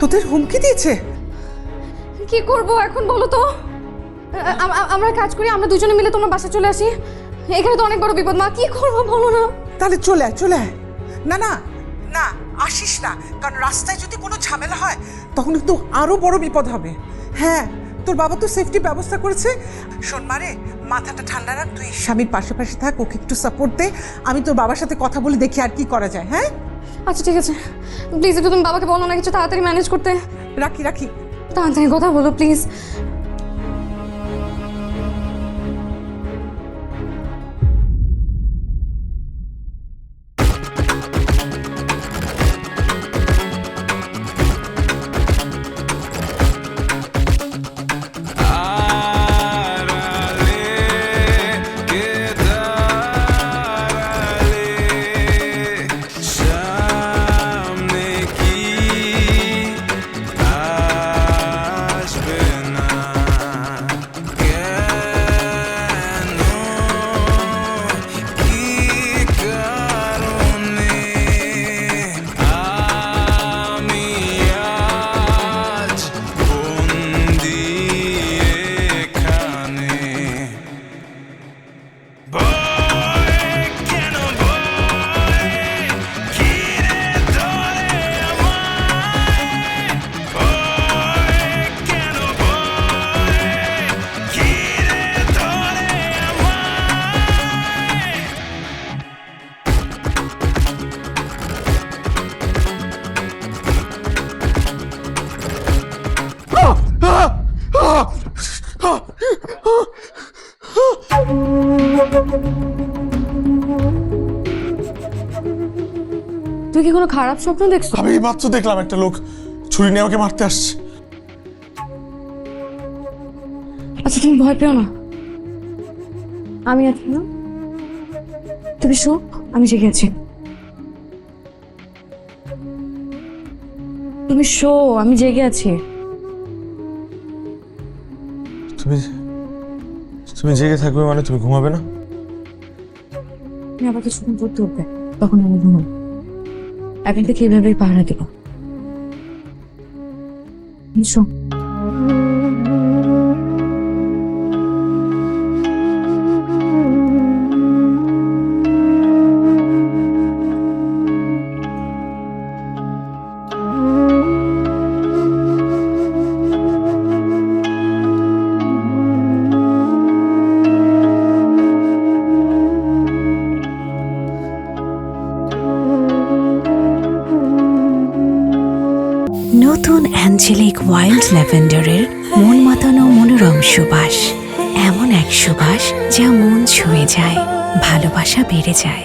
তোদের হুমকি দিয়েছে? কি করব এখন বলো তো? আমরা কাজ করি, আমরা দুজনে মিলে তোমার বাসায় চলে আসি। এখানে তো অনেক বড় বিপদ মা, কি করবো বলো না। তাহলে চলে আয়, চলে আয়। না না না, আসিস না, কারণ রাস্তায় যদি কোনো ঝামেলা হয় তখন কিন্তু আরো বড় বিপদ হবে। হ্যাঁ, তোর বাবা তো সেফটি ব্যবস্থা করেছে। শোন মারে, মাথাটা ঠান্ডা রাখ, তুই স্বামীর পাশাপাশি থাক, ওকে একটু সাপোর্ট দে। আমি তোর বাবার সাথে কথা বলে দেখি আর কি করা যায়। হ্যাঁ আচ্ছা ঠিক আছে, প্লিজ একটু তুমি বাবাকে বলো না কিছু তাড়াতাড়ি ম্যানেজ করতে। রাখি রাখি। তাড়াতাড়ি কথা বলো প্লিজ। তুই কি কোনো খারাপ স্বপ্ন দেখছো? আমি মাত্র দেখলাম একটা লোক ছুরি নিয়ে আমাকে মারতে আসছে। আচ্ছা তুমি ভয় পেও না, আমি আছি না, তুমি শো, আমি জেগে আছি। তুমি শো, আমি জেগে আছি। তুমি তুমি জেগে থাকবে মানে তুমি ঘুমাবে না? তুমি আবার কিছুক্ষণ পড়তে উঠবে, তখন আমি ঘুমাবো। এখন থেকে এইভাবেই পাহারা দেবো। শো। নতুন অ্যাঞ্জেলিক ওয়াইল্ড ল্যাভেন্ডারের মন মাতানো মনোরম সুবাস, এমন এক সুবাস যা মন ছুঁয়ে যায়, ভালোবাসা বেড়ে যায়।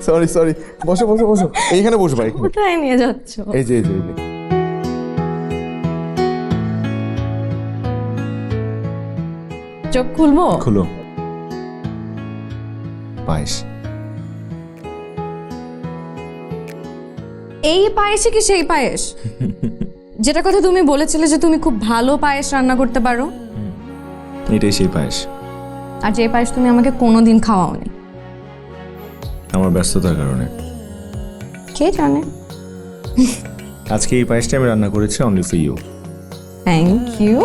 সরি সরি, বসো বসো বসো, এইখানে বসো ভাই। কোথায় নিয়ে যাচ্ছ? এই যে এই যে চোখ খুলবো? খুলো। পায়েস। এই পায়েসে কি সেই পায়েস যেটা কথা তুমি বলেছিলে যে তুমি খুব ভালো পায়েস রান্না করতে পারো? এটাই সেই পায়েস। আর যে পায়েস তুমি আমাকে কোনোদিন খাওয়াওনি। আমার ব্যস্ততার কারণে। কে জানে। আজকে এই পায়েসটা আমি রান্না করেছি only for you. Thank you.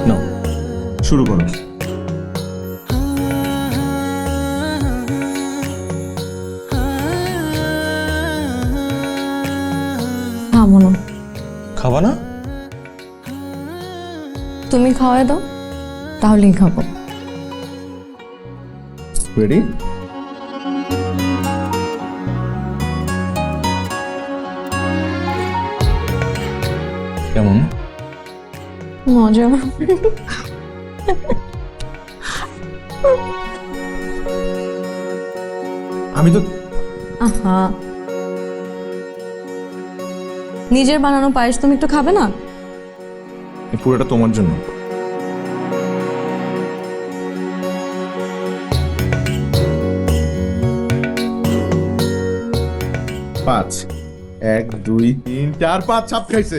নাও শুরু করো। খাবো না। খাবা না? তুমি খাওয়াই দাও, তাহলেই খাবো। রেডি? কেমন? মজা। আমি তো আহা, নিজের বানানো পায়েস তুমি একটু খাবে না? এই পুরোটা তোমার জন্য। পাঁচ, 1 2 3 4 5 ছাপ খাইছে,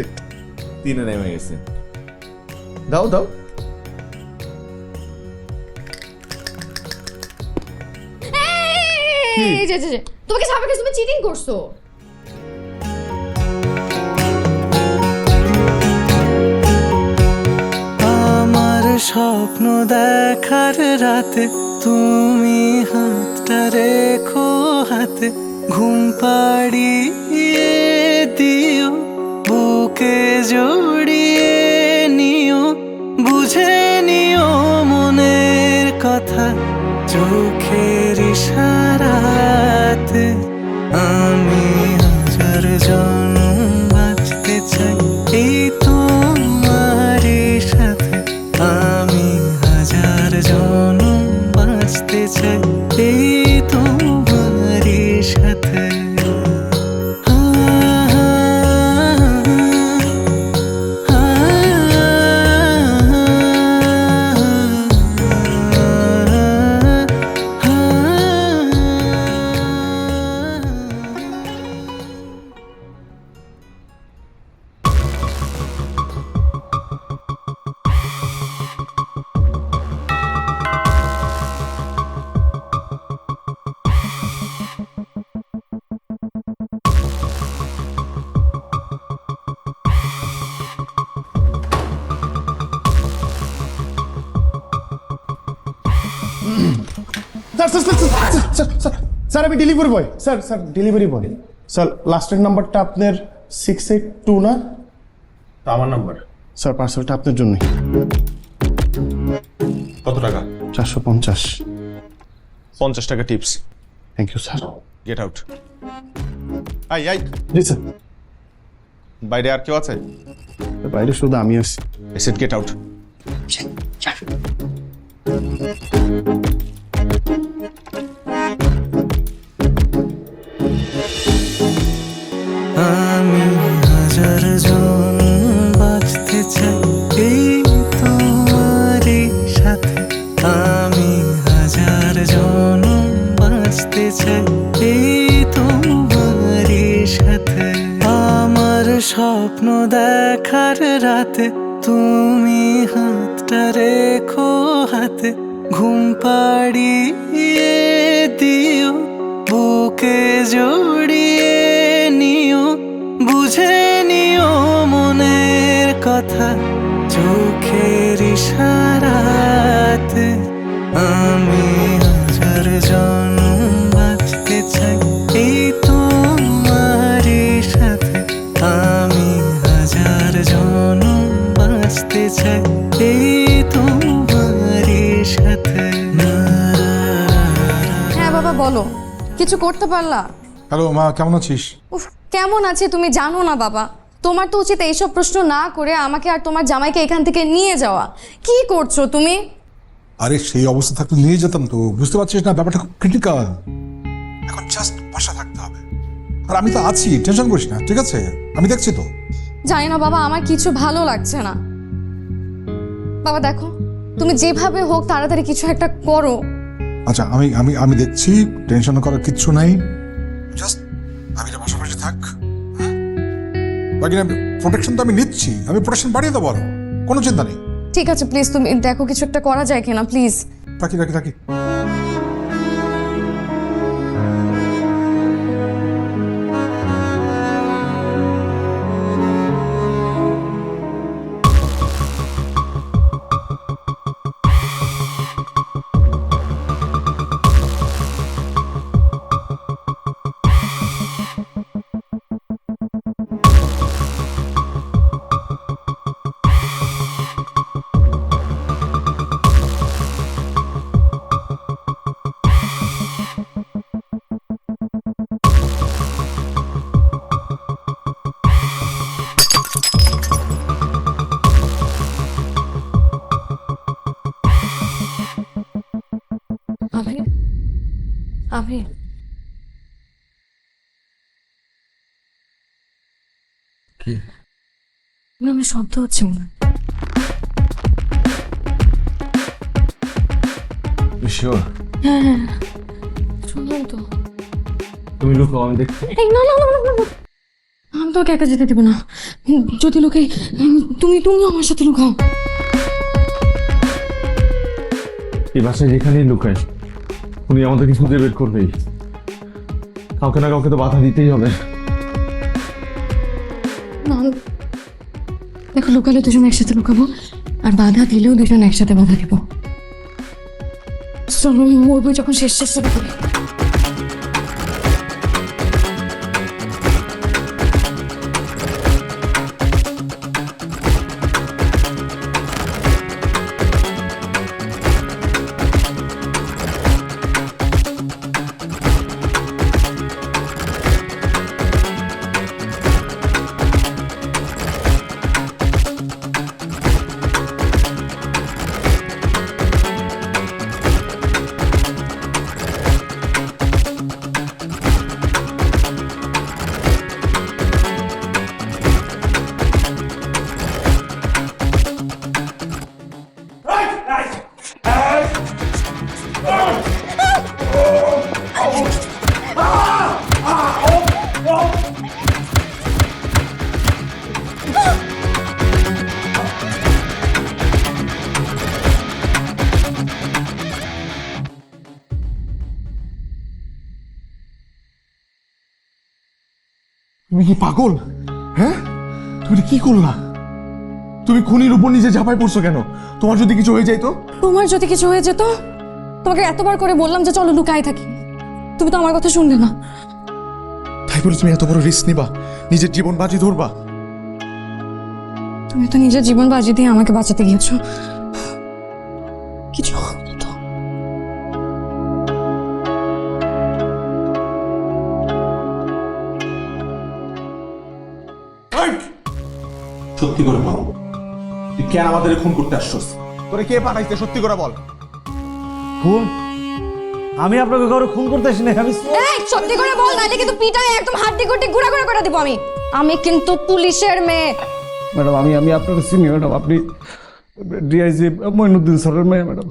3-এ নেমে গেছে। দাও দাও। এই যে তোমাকে সাবেকে তুমি চিটিং করছো। আমার স্বপ্ন দেখার রাতে তুমি হাতটা রেখো হাতে, ঘুম পাড়িয়ে দিও, বুকে জড়িয়ে নিও, বুঝে নিও মনের কথা চোখের ইশারাতে। আমি হাজার জন্ম বাঁচতে চাই এই তোমারই সাথে, আমি হাজার জন্ম বাঁচতে চাই এই তোমারই সাথে। স্যার আমি delivery boy. Sir delivery boy. Sir লাস্টের নাম্বারটা আপনার 682 না? তা আমার নাম্বার। স্যার পার্সেলটা আপনার জন্যই। কত টাকা? 450। 50 টাকা tips. Thank you sir. Get out. I I, জি স্যার। বাইরে আর কেউ আছে? বাইরে শুধু আমি আছি। I said get out. আমি হাজার জন বাঁচতে চাই এই তোমারই সাথে, আমি হাজার জন বাঁচতে চাই এই তোমারই সাথে। আমার স্বপ্ন দেখার রাতে তুমি হাতটা রেখো হাতে, ঘুম পাড়িয়ে দিও, বুকে জড়িয়ে নিও, বুঝে নিও মনের কথা চোখের ইশারাতে। আমি হাজার জন্ম বাঁচতে চাই এই তোমারই সাথে, আমি হাজার জন্ম বাঁচতে চাই এই তোমারই সাথে। হ্যাঁ বাবা বলো, কিছু করতে পারলা? হ্যালো মা, কেমন আছিস? উফ, কেমন আছে তুমি জানো না বাবা। তোমার তো উচিত এইসব প্রশ্ন না করে আমাকে আর তোমার জামাইকে এখান থেকে নিয়ে যাওয়া। কি করছো তুমি? আরে সেই অবস্থা থাকলে নিয়ে যেতাম তো, বুঝতে পারছিস না ব্যাপারটা খুব ক্রিটিক্যাল। এখন জাস্ট বাসা থাকতে হবে, আর আমি তো আছি, টেনশন করিস না, ঠিক আছে? আমি দেখছি তো। জানি না বাবা, আমার কিছু ভালো লাগছে না। বাবা দেখো, তুমি যেভাবে হোক তাড়াতাড়ি কিছু একটা করো। আচ্ছা আমি আমি আমি দেখছি, টেনশন করার কিচ্ছু নাই। জাস্ট আমি তো পাশাপাশি থাক। বাকি প্রোটেকশন তো আমি নিচ্ছি, আমি প্রোটেকশন বাড়িয়ে দেবো, আরো কোনো চিন্তা নেই। ঠিক আছে প্লিজ তুমি দেখো কিছু একটা করা যায় কিনা প্লিজ। রাখি রাখি রাখি। আবির, আবির, কি আমার শব্দ হচ্ছে মনে হয়। শিওর? হ্যাঁ হ্যাঁ, শুনলাম তো। তুমি লুকাও, আমি দেখছি। এই না না না না, না। আমি তোকে একা যেতে দেবো না। যদি লুকাই, তুমি আমার সাথে লুকাও। এই বাসায় যেখানেই লুকাই উনি আমাদেরকে খুঁজে বের করবেই। কাউকে না কাউকে তো বাধা দিতেই হবে। না, দেখো লুকালে দুজন একসাথে লুকাবো, আর বাধা দিলেও দুজন একসাথে বাধা দিব। চলো মরবো যখন শেষ চেষ্টা করি। তুমি কি পাগল? হ্যাঁ, তুমি কি করলা? তুমি খুনির উপর নিজে ঝাঁপাই পড়ছো কেন? তোমার যদি কিছু হয়ে যাইতো? তোমার যদি কিছু হয়ে যেত, তোমাকে এতবার করে বললাম যে চলো লুকাই থাকি, তুমি তো আমার কথা শুনলে না। তাই বলে তুমি এত বড় রিস্ক নিবা, নিজের জীবন বাজি ধরবা? তুমি তো নিজের জীবন বাজি দিয়ে আমাকে বাঁচাতে গিয়েছো। কিছু হলো তো? সত্যি করে বল, তুই কেন আমাদের খুন করতে আসছস? তোরে কে পাঠাইছে? সত্যি করে বল। খুন? আমি আপনাকে কারো খুন করতে আসি না। আমি এই সত্যি করে বল, নাইলে কিন্তু পিটায় একদম হাড্ডি গুড্ডি গুড়া গুড়া করে দিব আমি। আমি কিন্তু পুলিশের মেয়ে। ম্যাডাম আমি আপনাকে চিনি ম্যাডাম, আপনি ডিআইজি মঈনুদ্দিন স্যারের মেয়ে ম্যাডাম।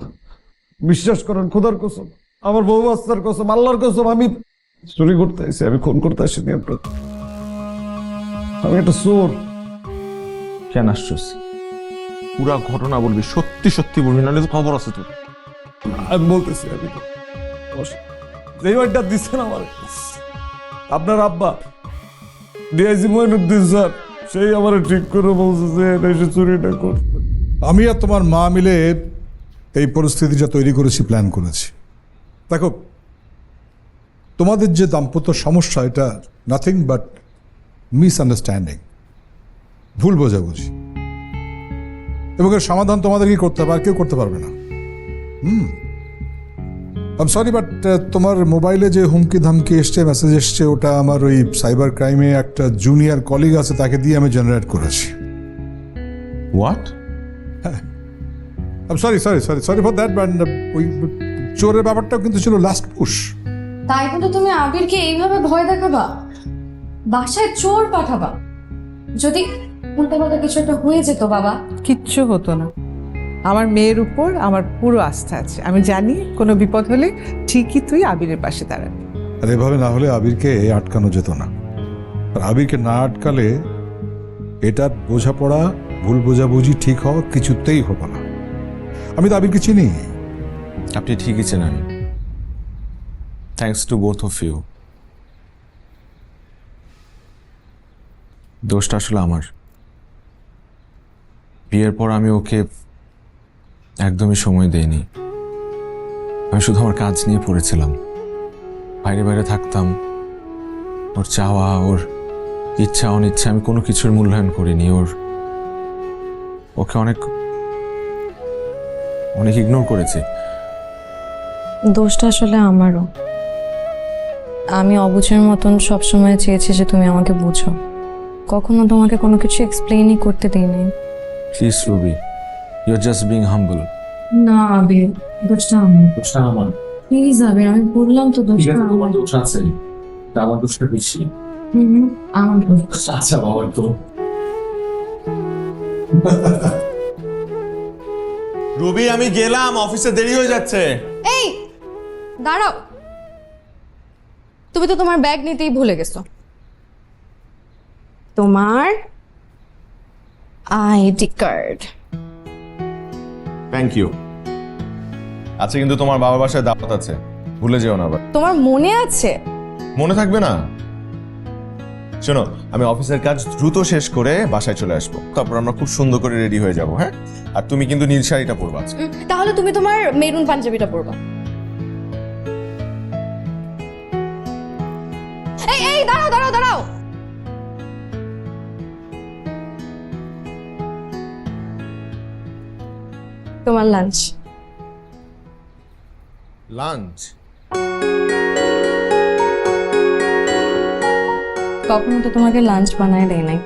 বিশ্বাস করেন খোদার কসম, আমার বউ বাচ্চার কসম, আল্লাহর কসম, আমি চুরি করতে আসি, আমি খুন করতে আসিনি আপনার। আমি একটা চোর। কেন আসছস? পুরা ঘটনা বলবি, সত্যি সত্যি বলবি, নাহলে তো খবর আছে তোর। আমি বলতেছি, আমি যেই ওয়ার্ডটা দিচ্ছেন আমার আপনার আব্বা ডিআইজি মঈনুদ্দিন স্যার, সেই আমার ঠিক করে বলছে যে এসে চুরিটা করতে। আমি আর তোমার মা মিলে এই পরিস্থিতিটা তৈরি করেছি, প্ল্যান করেছি। দেখো, তোমাদের যে দাম্পত্য সমস্যা, এটা নাথিং বাট মিসআন্ডারস্ট্যান্ডিং, ভুল বোঝাবুঝি, এবং এর সমাধান তোমাদেরকে করতে হবে, আর কেউ করতে পারবে না। আই এম সরি বাট তোমার মোবাইলে যে হুমকি ধামকি এসছে, মেসেজ এসছে, ওটা আমার ওই সাইবার ক্রাইমে একটা জুনিয়র কলিগ আছে, তাকে দিয়ে আমি জেনারেট করেছি। What? I am sorry sorry sorry sorry for that, but ওই চোরের ব্যাপারটাও কিন্তু ছিল লাস্ট পুশ। তাই বলে তুমি আবিরকে এইভাবে ভয় দেখাবা, বাসায় চোর পাঠাবা? যদি উল্টাপাল্টা কিছু একটা হয়ে যেত বাবা? কিচ্ছু হতো না। আমার মেয়ের উপর আমার পুরো আস্থা আছে। আমি জানি কোনো বিপদ হলে ঠিকই তুই আবিরের পাশে দাঁড়াবি। আর এভাবে না হলে আবিরকে আটকানো যেত না। আর আবিরকে না আটকালে এটার বোঝাপড়া, ভুল বোঝাবুঝি ঠিক হওয়া কিছুতেই হতো না। আমি তো আবিরকে চিনি। আপনি ঠিকই চেনেন। Thanks to both of you. দোষটা আসলে আমার। বিয়ের পর আমি ওকে একদমই সময় দেইনি। আমি শুধু আমার কাজ নিয়ে পড়েছিলাম, বাইরে বাইরে থাকতাম। ওর চাওয়া, ওর ইচ্ছা অনিচ্ছা আমি কোনো কিছুর মূল্যায়ন করিনি। ওকে অনেক অনেক ইগনোর করেছি। দোষটা আসলে আমারও। আমি অবুঝের মতন সবসময় চেয়েছি যে তুমি আমাকে বুঝো, কখনো তোমাকে কোনো কিছু এক্সপ্লেইনই করতে দিইনি। Please Ruby, you are just being humble. না আবির, দোষটা আমার। দোষটা আমার। প্লিজ আবির, আমি বললাম তো দোষটা আমার। দোষ আছে, আমার দোষটা বেশি। আমার দোষ। আচ্ছা বাবার তো। রুবি আমি গেলাম, অফিসে দেরি হয়ে যাচ্ছে। এই দাঁড়াও, তুমি তো তোমার ব্যাগ নিতেই ভুলে গেছো। তোমার আইডি কার্ড। Thank you. আচ্ছা, কিন্তু তোমার বাবার বাসায় দাওয়াত আছে, ভুলে যেও না আবার। তোমার মনে আছে? মনে থাকবে না? শোনো, আমি অফিসের কাজ দ্রুত শেষ করে বাসায় চলে আসবো, তারপর আমরা খুব সুন্দর করে রেডি হয়ে যাব। হ্যাঁ, আর তুমি কিন্তু নীল শাড়িটা পরবা আজকে। তাহলে তুমি তোমার মেরুন পাঞ্জাবিটা পরবা। এই এই দাঁড়াও দাঁড়াও দাঁড়াও, তোমার লাঞ্চ। লাঞ্চ? কখনো তো তোমাকে লাঞ্চ বানায় দেয় নাই,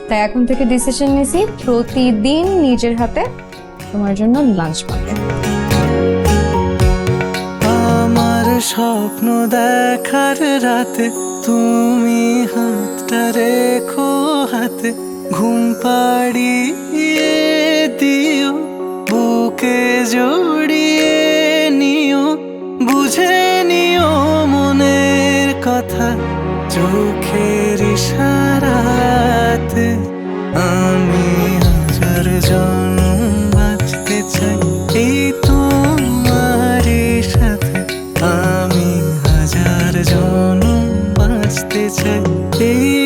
তাই এখন থেকে ডিসিশন নিছি প্রতিদিন নিজের হাতে তোমার জন্য লাঞ্চ বানাবে। আমার স্বপ্ন দেখার রাতে তুমি হাতটা রেখো হাতে, ঘুম পাড়িয়ে দিও, বুকে জড়িয়ে নিও, বুঝে নিও মনের কথা চোখের ইশারাতে। আমি হাজার জন্ম বাঁচতে চাই এই তোমার সাথে, আমি হাজার জন্ম বাঁচতে চাই এই